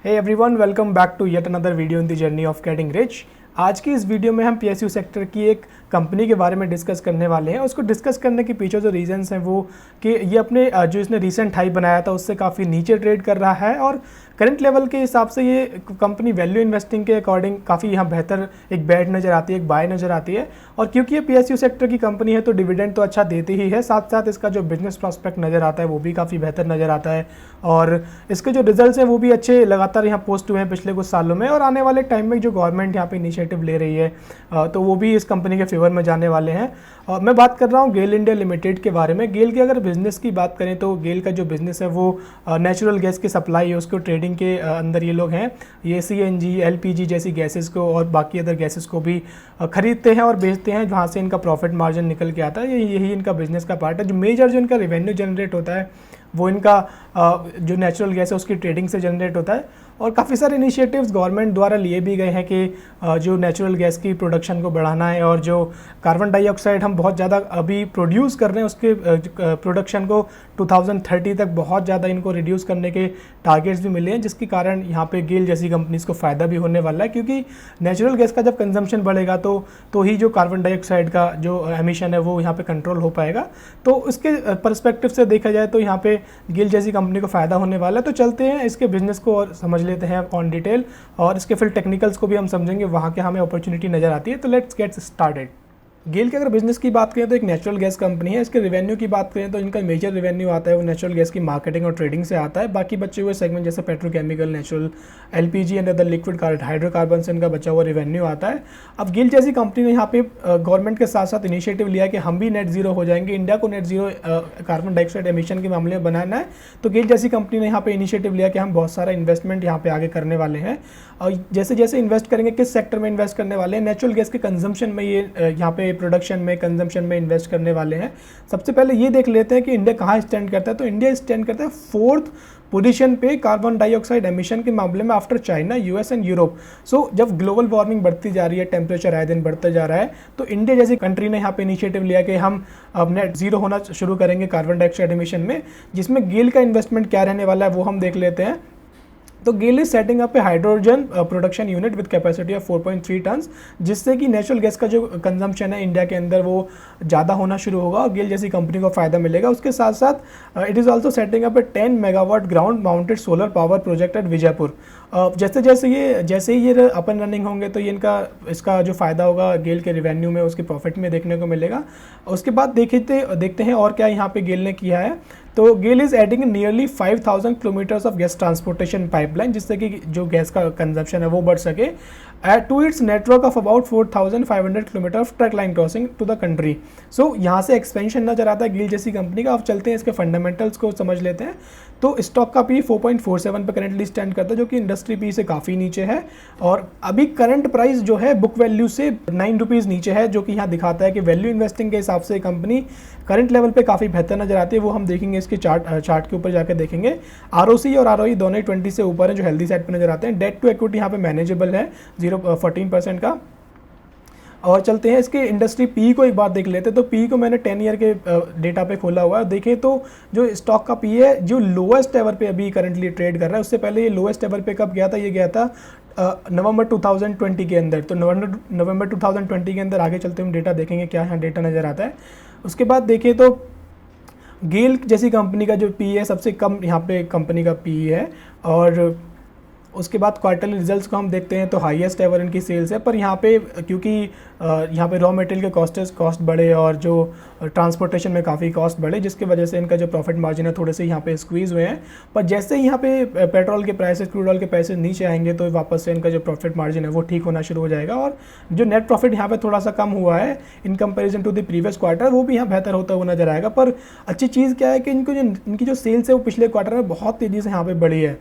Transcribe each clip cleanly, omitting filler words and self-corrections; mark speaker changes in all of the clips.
Speaker 1: Hey everyone, welcome back to yet another video in the journey of getting rich. आज की इस video में हम PSU सेक्टर की एक कंपनी के बारे में डिस्कस करने वाले हैं। उसको डिस्कस करने के पीछे जो रीजंस हैं वो कि ये अपने जो इसने रीसेंट हाई बनाया था उससे काफ़ी नीचे ट्रेड कर रहा है और करंट लेवल के हिसाब से ये कंपनी वैल्यू इन्वेस्टिंग के अकॉर्डिंग काफ़ी यहाँ बेहतर एक बैड नज़र आती है, एक बाय नज़र आती है। और क्योंकि ये PSU सेक्टर की कंपनी है तो डिविडेंड तो अच्छा देती ही है, साथ साथ इसका जो बिजनेस प्रॉस्पेक्ट नज़र आता है वो भी काफ़ी बेहतर नज़र आता है और इसके जो रिजल्ट्स हैं वो भी अच्छे लगातार यहाँ पोस्ट हुए हैं पिछले कुछ सालों में। और आने वाले टाइम में जो गवर्नमेंट यहाँ पे इनिशिएटिव ले रही है तो वो भी इस कंपनी के फेवर में जाने वाले हैं। और मैं बात कर रहा हूँ गेल इंडिया लिमिटेड के बारे में। गेल की अगर बिजनेस की बात करें तो गेल का जो बिजनेस है वो नेचुरल गैस की सप्लाई है, उसको ट्रेडिंग के अंदर ये लोग हैं। ये CNG LPG जैसी गैसेस को और बाकी अदर गैसेस को भी खरीदते हैं और बेचते हैं, जहाँ से इनका प्रॉफिट मार्जिन निकल के आता है। यही इनका बिजनेस का पार्ट है। जो मेजर जो इनका रेवेन्यू जनरेट होता है वो इनका जो नेचुरल गैस है उसकी ट्रेडिंग से जनरेट होता है। और काफ़ी सारे इनिशिएटिव्स गवर्नमेंट द्वारा लिए भी गए हैं कि जो नेचुरल गैस की प्रोडक्शन को बढ़ाना है और जो कार्बन डाइऑक्साइड हम बहुत ज़्यादा अभी प्रोड्यूस कर रहे हैं उसके प्रोडक्शन को 2030 तक बहुत ज़्यादा इनको रिड्यूस करने के टारगेट्स भी मिले हैं, जिसके कारण यहाँ पे गेल जैसी कंपनीज़ को फ़ायदा भी होने वाला है। क्योंकि नेचुरल गैस का जब कंजम्पशन बढ़ेगा तो ही जो कार्बन डाइऑक्साइड का जो एमिशन है वो यहाँ पे कंट्रोल हो पाएगा। तो उसके पर्सपेक्टिव से देखा जाए तो यहाँ पे गेल जैसी कंपनी को फ़ायदा होने वाला है। तो चलते हैं इसके बिजनेस को और समझ लेते हैं ऑन डिटेल और इसके फिर टेक्निकल्स को भी हम समझेंगे, वहाँ के हमें अपॉर्चुनिटी नज़र आती है। तो लेट्स गेट स्टार्टेड। गेल के अगर बिजनेस की बात करें तो एक नेचुरल गैस कंपनी है। इसके रेवेन्यू की बात करें तो इनका मेजर रेवेन्यू आता है वो नेचुरल गैस की मार्केटिंग और ट्रेडिंग से आता है। बाकी बचे हुए सेगमेंट जैसे petrochemical, natural, LPG and other liquid hydrocarbon से इनका बचा हुआ रेवेन्यू आता है। अब गेल जैसी कंपनी ने यहाँ पे गवर्नमेंट के साथ साथ इनिशिएटिव लिया कि हम भी नेट जीरो हो जाएंगे, इंडिया को net zero carbon dioxide emission के मामले में बनाना है। तो गेल जैसी कंपनी ने यहाँ पे इनिशिएटिव लिया कि हम बहुत सारा इन्वेस्टमेंट यहाँ पे आगे करने वाले हैं। और जैसे जैसे इन्वेस्ट करेंगे, किस सेक्टर में इन्वेस्ट करने वाले हैं, नेचुरल गैस के कंजम्पशन में, ये यहाँ पे प्रोडक्शन में, कंजम्पशन में इन्वेस्ट करने वाले हैं। सबसे पहले ये देख लेते हैं कि इंडिया कहाँ स्टैंड करता है। तो इंडिया स्टैंड करता है 4th पोजीशन पे कार्बन डाइऑक्साइड एमिशन के मामले में after China, US and Europe. So जब ग्लोबल वार्मिंग बढ़ती जा रही है, टेम्परेचर आए दिन बढ़ता जा रहा है, तो इंडिया जैसी कंट्री ने यहाँ पे इनिशिएटिव लिया कि हम अब नेट जीरो होना शुरू करेंगे कार्बन डाइऑक्साइड एमिशन में। जिसमें गेल का इन्वेस्टमेंट क्या रहने वाला है वो हम देख लेते हैं। तो GAIL is setting up a hydrogen production unit with capacity of 4.3 tons, जिससे कि नेचुरल गैस का जो कंजम्पशन है इंडिया के अंदर वो ज़्यादा होना शुरू होगा और गेल जैसी कंपनी को फ़ायदा मिलेगा। उसके साथ साथ it is also setting up A 10 megawatt ground mounted solar power project at Vijaypur. जैसे ही ये अपन रनिंग होंगे तो ये इसका जो फ़ायदा होगा गेल के रिवेन्यू में, उसके प्रॉफिट में देखने को मिलेगा। उसके बाद देखते हैं और क्या यहाँ पे गेल ने किया है। तो GAIL is adding nearly 5000 kilometres of gas transportation pipeline, जिससे कि जो गैस का कंजम्पशन है वो बढ़ सके। Add to its network of about 4500 kilometre of truck line crossing to the country. So यहाँ से एक्सपेंशन नजर आता है गेल जैसी कंपनी का। अब चलते हैं इसके फंडामेंटल्स को समझ लेते हैं। तो स्टॉक का P 4.47 पे करेंटली स्टैंड करता है, जो कि इंडस्ट्री P से काफ़ी नीचे है। और अभी करंट प्राइस जो है बुक वैल्यू से 9 रुपीज़ नीचे है, जो कि यहाँ दिखाता है कि वैल्यू इन्वेस्टिंग के हिसाब से कंपनी करंट लेवल पे काफ़ी बेहतर नजर आती है। वो हम देखेंगे इसके चार्ट के ऊपर जाकर देखेंगे। ROC और ROE दोनों ही 20 से ऊपर है, जो हेल्दी साइड पे नजर आते हैं। डेट टू इक्विटी यहाँ पे मैनेजेबल है 14% का। और चलते हैं इसके इंडस्ट्री P को एक बार देख लेते हैं। तो P को मैंने 10 ईयर के डेटा पे खोला हुआ है। देखें तो जो स्टॉक का P है जो लोएस्ट एवर पे अभी करंटली ट्रेड कर रहा है, उससे पहले ये लोएस्ट एवर पे कब गया था, ये गया था नवंबर 2020 के अंदर। तो नवंबर 2020 के अंदर आगे चलते हम डेटा देखेंगे क्या यहाँ डेटा नज़र आता है। उसके बाद देखें तो गेल जैसी कंपनी का जो P है सबसे कम यहाँ पे कंपनी का P है। और उसके बाद क्वार्टरली रिजल्ट्स को हम देखते हैं तो हाईएस्ट एवर इनकी सेल्स है। पर यहाँ पे क्योंकि यहाँ पे रॉ मटेरियल के कॉस्ट बढ़े और जो ट्रांसपोर्टेशन में काफ़ी कॉस्ट बढ़े, जिसकी वजह से इनका जो प्रॉफिट मार्जिन है थोड़े से यहाँ पे स्क्वीज़ हुए हैं। पर जैसे ही यहाँ पे पेट्रोल के प्राइसेस, क्रूड ऑयल के प्राइसेस नीचे आएंगे तो वापस से इनका जो प्रॉफिट मार्जिन है वो ठीक होना शुरू हो जाएगा। और जो नेट प्रॉफिट यहाँ पे थोड़ा सा कम हुआ है in comparison to the previous quarter, वो भी यहाँ बेहतर होता हुआ नजर आएगा। पर अच्छी चीज़ क्या है कि इनकी जो सेल्स है वो पिछले क्वार्टर में बहुत तेज़ी से यहाँ पर बढ़ी है।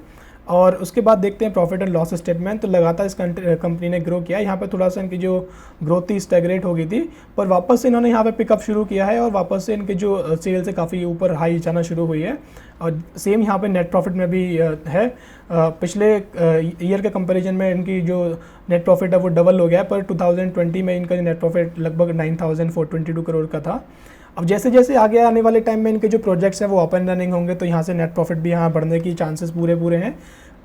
Speaker 1: और उसके बाद देखते हैं प्रॉफिट एंड लॉस स्टेटमेंट। तो लगातार इस कंपनी ने ग्रो किया। यहाँ पे थोड़ा सा इनकी जो ग्रोथ थी स्टैगनेट हो गई थी, पर वापस से इन्होंने यहाँ पे पिकअप शुरू किया है और वापस से इनके जो सेल्स है काफ़ी ऊपर हाई जाना शुरू हुई है। और सेम यहाँ पे नेट प्रॉफिट में भी है। पिछले ईयर के कंपैरिजन में इनकी जो नेट प्रॉफिट है वो डबल हो गया है, पर 2020 में इनका नेट प्रॉफिट लगभग 9422 करोड़ का था। अब जैसे जैसे आगे आने वाले टाइम में इनके जो प्रोजेक्ट्स हैं वो ओपन रनिंग होंगे तो यहाँ से नेट प्रॉफिट भी यहाँ बढ़ने की चांसेस पूरे हैं।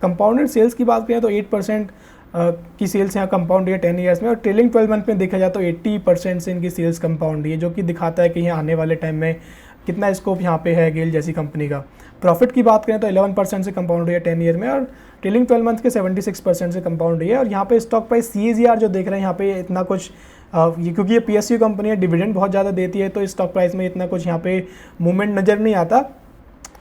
Speaker 1: कंपाउंडेड सेल्स की बात करें तो 8% की सेल्स यहाँ कंपाउंड है 10 ईयर्स में, और ट्रेलिंग 12 मंथ में देखा जाए तो 80% से इनकी सेल्स कंपाउंड है, जो कि दिखाता है कि यहाँ आने वाले टाइम में कितना स्कोप यहाँ पे है गेल जैसी कंपनी का। प्रॉफिट की बात करें तो 11% से कंपाउंड है 10 ईयर में, और ट्रेलिंग 12 मंथ के 76% से कंपाउंड है। और यहाँ पे स्टॉक प्राइस CAGR जो देख रहे हैं यहाँ पे इतना कुछ क्योंकि ये PSU कंपनी है, डिविडेंड बहुत ज़्यादा देती है, तो इस स्टॉक प्राइस में इतना कुछ यहाँ पे मूवमेंट नज़र नहीं आता।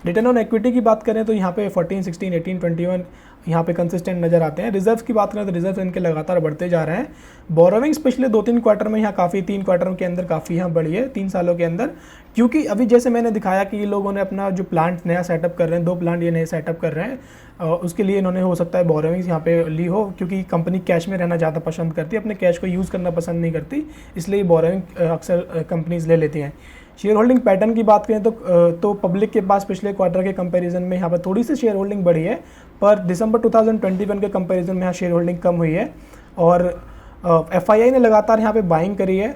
Speaker 1: रिटर्न ऑन इक्विटी की बात करें तो यहाँ पे 14, 16, 18, 21 यहाँ पे कंसिस्टेंट नज़र आते हैं। रिजर्व्स की बात करें तो रिजर्व इनके लगातार बढ़ते जा रहे हैं। बोरोविंग्स पिछले 2-3 क्वार्टर में यहाँ काफ़ी 3 क्वार्टर के अंदर काफ़ी यहाँ बढ़ी है 3 सालों के अंदर, क्योंकि अभी जैसे मैंने दिखाया कि ये लोगों ने अपना जो प्लांट नया सेटअप कर रहे हैं, 2 प्लांट ये नए सेटअप कर रहे हैं, उसके लिए इन्होंने हो सकता है बोरोविंग्स यहाँ पे ली हो, क्योंकि कंपनी कैश में रहना ज़्यादा पसंद करती है, अपने कैश को यूज़ करना पसंद नहीं करती, इसलिए बोरोविंग अक्सर कंपनीज ले लेती हैं। शेयर होल्डिंग पैटर्न की बात करें तो पब्लिक के पास पिछले क्वार्टर के कंपैरिजन में यहाँ पर थोड़ी सी शेयर होल्डिंग बढ़ी है, पर दिसंबर 2021 के कंपैरिजन में यहाँ शेयर होल्डिंग कम हुई है। और FII ने लगातार यहाँ पे बाइंग करी है,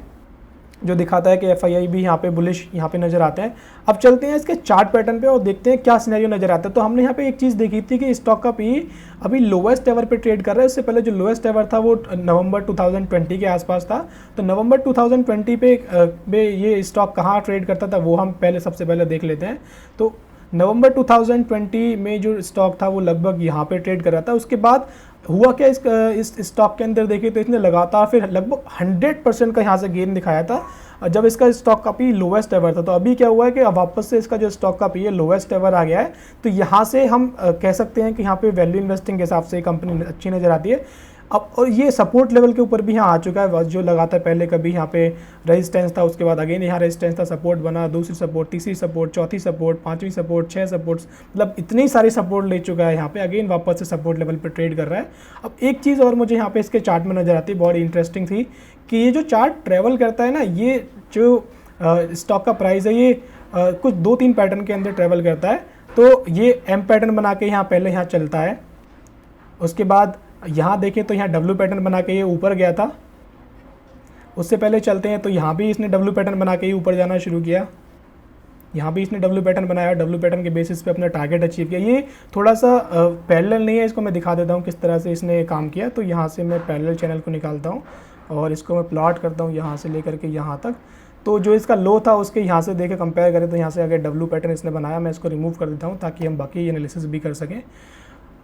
Speaker 1: जो दिखाता है कि FII भी यहाँ पे बुलिश यहाँ पे नज़र आते हैं। अब चलते हैं इसके चार्ट पैटर्न पे और देखते हैं क्या सिनेरियो नज़र आता है। तो हमने यहाँ पे एक चीज़ देखी थी कि स्टॉक का PE अभी लोवेस्ट एवर पे ट्रेड कर रहा है। उससे पहले जो लोवेस्ट एवर था वो नवंबर 2020 के आसपास था। तो नवंबर 2020 पे ये स्टॉक कहाँ ट्रेड करता था वो हम सबसे पहले देख लेते हैं। तो नवंबर 2020 में जो स्टॉक था वो लगभग यहाँ पे ट्रेड कर रहा था। उसके बाद हुआ क्या इस स्टॉक के अंदर देखिए तो इसने लगातार फिर लगभग 100% का यहाँ से गेन दिखाया था जब इसका स्टॉक का PE लोवेस्ट एवर था। तो अभी क्या हुआ है कि अब वापस से इसका जो स्टॉक का PE लोवेस्ट एवर आ गया है। तो यहाँ से हम कह सकते हैं कि यहाँ पे वैल्यू इन्वेस्टिंग के हिसाब से कंपनी अच्छी नज़र आती है। अब और ये सपोर्ट लेवल के ऊपर भी यहाँ आ चुका है, जो लगातार पहले कभी यहाँ पे रेजिस्टेंस था, उसके बाद अगेन यहाँ रेजिस्टेंस था, सपोर्ट बना, दूसरी सपोर्ट, तीसरी सपोर्ट, चौथी सपोर्ट, पांचवी सपोर्ट, 6 सपोर्ट्स, मतलब इतनी सारी सपोर्ट ले चुका है यहाँ पे, अगेन वापस से सपोर्ट लेवल पे ट्रेड कर रहा है। अब एक चीज़ और मुझे यहाँ पे इसके चार्ट में नज़र आती है, बहुत इंटरेस्टिंग थी, कि ये जो चार्ट ट्रेवल करता है ना, ये जो स्टॉक का प्राइस है ये कुछ 2-3 पैटर्न के अंदर ट्रेवल करता है। तो ये M पैटर्न बना के यहाँ पहले यहाँ चलता है, उसके बाद यहाँ देखें तो यहाँ W पैटर्न बना के ये ऊपर गया था। उससे पहले चलते हैं तो यहाँ भी इसने W पैटर्न बना के ही ऊपर जाना शुरू किया, यहाँ भी इसने W पैटर्न बनाया, W पैटर्न के बेसिस पे अपना टारगेट अचीव किया। ये थोड़ा सा पैरेलल नहीं है, इसको मैं दिखा देता हूँ किस तरह से इसने काम किया। तो यहाँ से मैं पैरेलल चैनल को निकालता हूँ और इसको मैं प्लॉट करता हूँ यहाँ से लेकर के यहाँ तक। तो जो इसका लो था उसके यहाँ से देखे कंपेयर करें तो यहाँ से अगर W पैटर्न इसने बनाया, मैं इसको रिमूव कर देता हूँ ताकि हम बाकी एनालिसिस भी कर सकें।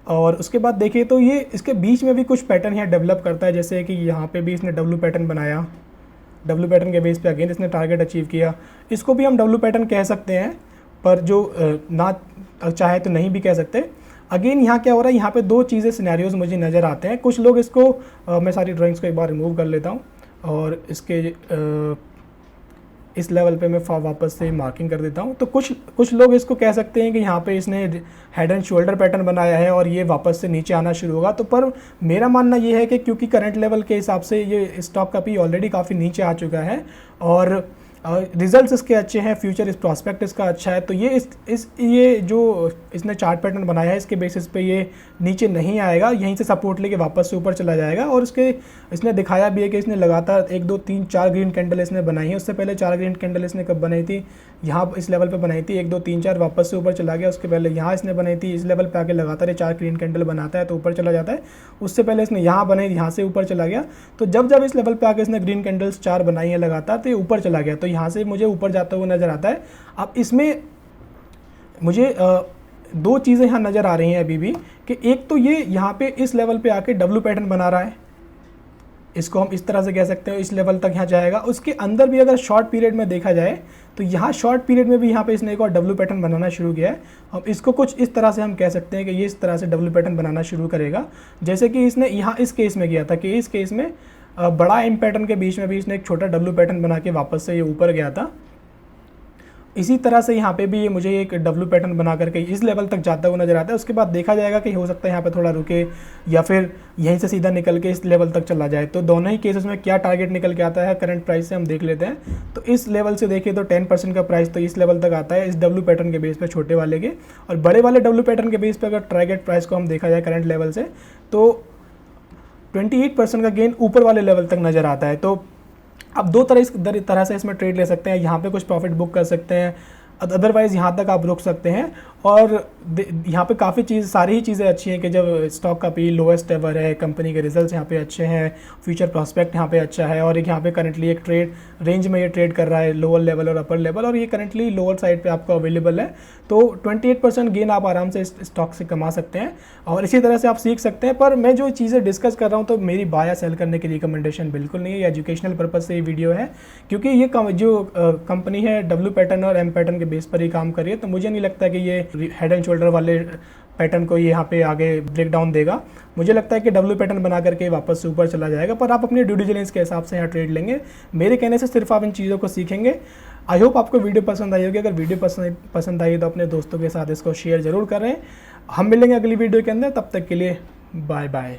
Speaker 1: और उसके बाद देखिए तो ये इसके बीच में भी कुछ पैटर्न यहाँ डेवलप करता है, जैसे कि यहाँ पे भी इसने W पैटर्न बनाया, W पैटर्न के बेस पे अगेन इसने टारगेट अचीव किया। इसको भी हम W पैटर्न कह सकते हैं, पर जो ना चाहे तो नहीं भी कह सकते। अगेन यहाँ क्या हो रहा है, यहाँ पे 2 चीज़ें सिनेरियोज मुझे नज़र आते हैं। कुछ लोग इसको मैं सारी ड्राइंग्स को एक बार रिमूव कर लेता हूँ और इसके इस लेवल पे मैं वापस से मार्किंग कर देता हूँ। तो कुछ लोग इसको कह सकते हैं कि यहाँ पे इसने हेड एंड शोल्डर पैटर्न बनाया है और ये वापस से नीचे आना शुरू होगा। तो पर मेरा मानना ये है कि क्योंकि करंट लेवल के हिसाब से ये स्टॉक का PE ऑलरेडी काफ़ी नीचे आ चुका है और रिजल्ट्स इसके अच्छे हैं, फ्यूचर इस प्रॉस्पेक्ट इसका अच्छा है, तो ये जो इसने चार्ट पैटर्न बनाया है इसके बेसिस पे ये नीचे नहीं आएगा, यहीं से सपोर्ट लेके वापस से ऊपर चला जाएगा। और इसने दिखाया भी है कि इसने लगातार 1, 2, 3, 4 ग्रीन कैंडल इसने बनाई है। उससे पहले 4 ग्रीन कैंडल इसने कब बनाई थी, यहाँ इस लेवल पे बनाई थी, 1, 2, 3, 4 वापस से ऊपर चला गया। उसके पहले यहाँ इसने बनाई थी, इस लेवल पे आके लगातार 4 ग्रीन कैंडल बनाता है तो ऊपर चला जाता है। उससे पहले इसने यहाँ बनाई, यहाँ से ऊपर चला गया। तो जब इस लेवल पे आके इसने ग्रीन कैंडल्स 4 बनाई है लगातार, तो ये ऊपर चला गया, तो यहाँ से मुझे ऊपर जाता हुआ नज़र आता है। अब इसमें मुझे 2 चीज़ें यहाँ नज़र आ रही हैं अभी भी, कि एक तो ये यहाँ पे इस लेवल पे आके W पैटर्न बना रहा है, इसको हम इस तरह से कह सकते हैं, इस लेवल तक यहाँ जाएगा। उसके अंदर भी अगर शॉर्ट पीरियड में देखा जाए तो यहाँ शॉर्ट पीरियड में भी यहाँ पे इसने एक और W पैटर्न बनाना शुरू किया है। अब इसको कुछ इस तरह से हम कह सकते हैं कि ये इस तरह से W पैटर्न बनाना शुरू करेगा, जैसे कि इसने यहाँ इस केस में किया था कि इस केस में बड़ा M पैटर्न के बीच में भी इसने एक छोटा W पैटर्न बना के वापस से ये ऊपर गया था। इसी तरह से यहाँ पे भी ये मुझे एक W पैटर्न बना करके इस लेवल तक जाता हुआ नज़र आता है। उसके बाद देखा जाएगा कि हो सकता है यहाँ पे थोड़ा रुके या फिर यहीं से सीधा निकल के इस लेवल तक चला जाए। तो दोनों ही केसेस में क्या टारगेट निकल के आता है करंट प्राइस से हम देख लेते हैं। तो इस लेवल से देखिए तो 10% का प्राइस तो इस लेवल तक आता है इस W पैटर्न के बेस पे, छोटे वाले के। और बड़े वाले W पैटर्न के बेस पे अगर टारगेट प्राइस को हम देखा जाए करंट लेवल से तो 28% का गेन ऊपर वाले लेवल तक नज़र आता है। तो आप 2 तरह से इसमें ट्रेड ले सकते हैं, यहाँ पे कुछ प्रॉफिट बुक कर सकते हैं, अदरवाइज़ यहाँ तक आप रुक सकते हैं। और यहाँ पे काफ़ी सारी ही चीज़ें अच्छी हैं कि जब स्टॉक का पी लोएस्ट एवर है, कंपनी के रिजल्ट्स यहाँ पे अच्छे हैं, फ्यूचर प्रॉस्पेक्ट यहाँ पे अच्छा है, और एक यहाँ पे करंटली एक ट्रेड रेंज में ये ट्रेड कर रहा है, लोअर लेवल और अपर लेवल, और ये करंटली लोअर साइड पे आपको अवेलेबल है। तो 28% गेन आप आराम से इस स्टॉक से कमा सकते हैं और इसी तरह से आप सीख सकते हैं। पर मैं जो चीज़ें डिस्कस कर रहा हूँ तो मेरी बाय या सेल करने की रिकमेंडेशन बिल्कुल नहीं है, ये एजुकेशनल पर्पज़ से ये वीडियो है, क्योंकि ये जो कंपनी है डब्ल्यू पैटर्न और एम पैटर्न के बेस पर ही काम कर रही है। तो मुझे नहीं लगता कि ये हेड एंड शोल्डर वाले पैटर्न को यहाँ पे आगे ब्रेक डाउन देगा। मुझे लगता है कि डब्ल्यू पैटर्न बना करके वापस से ऊपर चला जाएगा, पर आप अपनी ड्यू डिलिजेंस के हिसाब से यहाँ ट्रेड लेंगे। मेरे कहने से सिर्फ आप इन चीज़ों को सीखेंगे। आई होप आपको वीडियो पसंद आई होगी। अगर वीडियो पसंद आई तो अपने दोस्तों के साथ इसको शेयर ज़रूर करें। हम मिलेंगे अगली वीडियो के अंदर, तब तक के लिए बाय बाय।